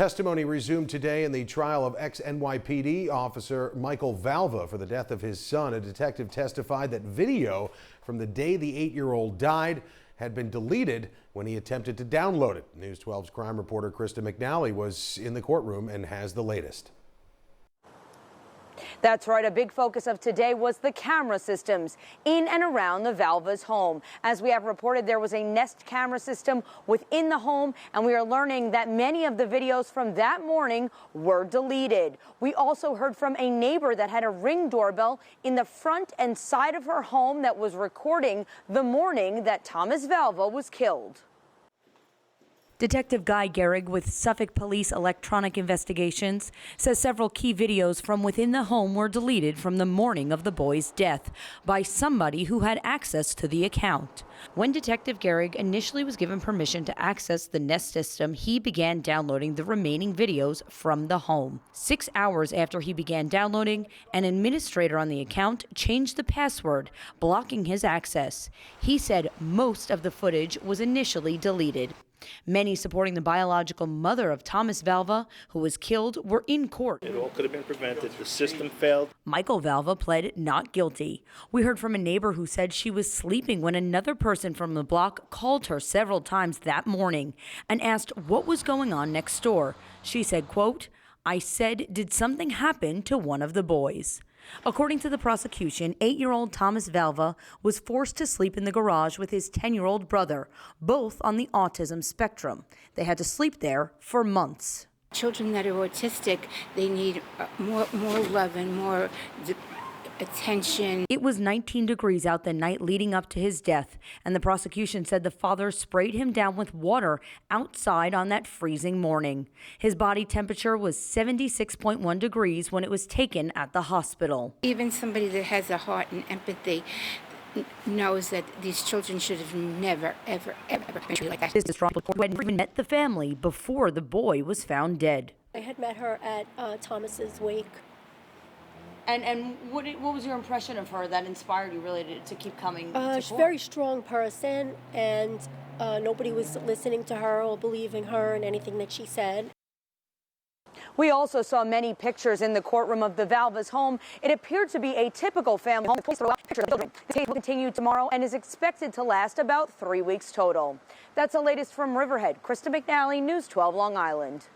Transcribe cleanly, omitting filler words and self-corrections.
Testimony resumed today in the trial of ex-NYPD officer Michael Valva for the death of his son. A detective testified that video from the day the 8-year-old died had been deleted when he attempted to download it. News 12's crime reporter Krista McNally was in the courtroom and has the latest. That's right. A big focus of today was the camera systems in and around the Valva's home. As we have reported, there was a Nest camera system within the home, and we are learning that many of the videos from that morning were deleted. We also heard from a neighbor that had a Ring doorbell in the front and side of her home that was recording the morning that Thomas Valva was killed. Detective Guy Gehrig with Suffolk Police Electronic Investigations says several key videos from within the home were deleted from the morning of the boy's death by somebody who had access to the account. When Detective Gehrig initially was given permission to access the Nest system, he began downloading the remaining videos from the home. 6 hours after he began downloading, an administrator on the account changed the password, blocking his access. He said most of the footage was initially deleted. Many supporting the biological mother of Thomas Valva, who was killed, were in court. It all could have been prevented. The system failed. Michael Valva pled not guilty. We heard from a neighbor who said she was sleeping when another person from the block called her several times that morning and asked what was going on next door. She said, quote, "I said, did something happen to one of the boys?" According to the prosecution, 8-year-old Thomas Valva was forced to sleep in the garage with his 10-year-old brother, both on the autism spectrum. They had to sleep there for months. Children that are autistic, they need more love and more attention. It was 19 degrees out the night leading up to his death, and the prosecution said the father sprayed him down with water outside on that freezing morning. His body temperature was 76.1 degrees when it was taken at the hospital. Even somebody that has a heart and empathy knows that these children should have never, ever been treated like that. This is from who had even met the family before the boy was found dead. I had met her at Thomas's wake. And what was your impression of her that inspired you really to keep coming to She's a court? very strong person, and nobody was listening to her or believing her and anything that she said. We also saw many pictures in the courtroom of the Valva's home. It appeared to be a typical family home. Pictures of children. The case will continue tomorrow and is expected to last about 3 weeks total. That's the latest from Riverhead. Krista McNally, News 12 Long Island.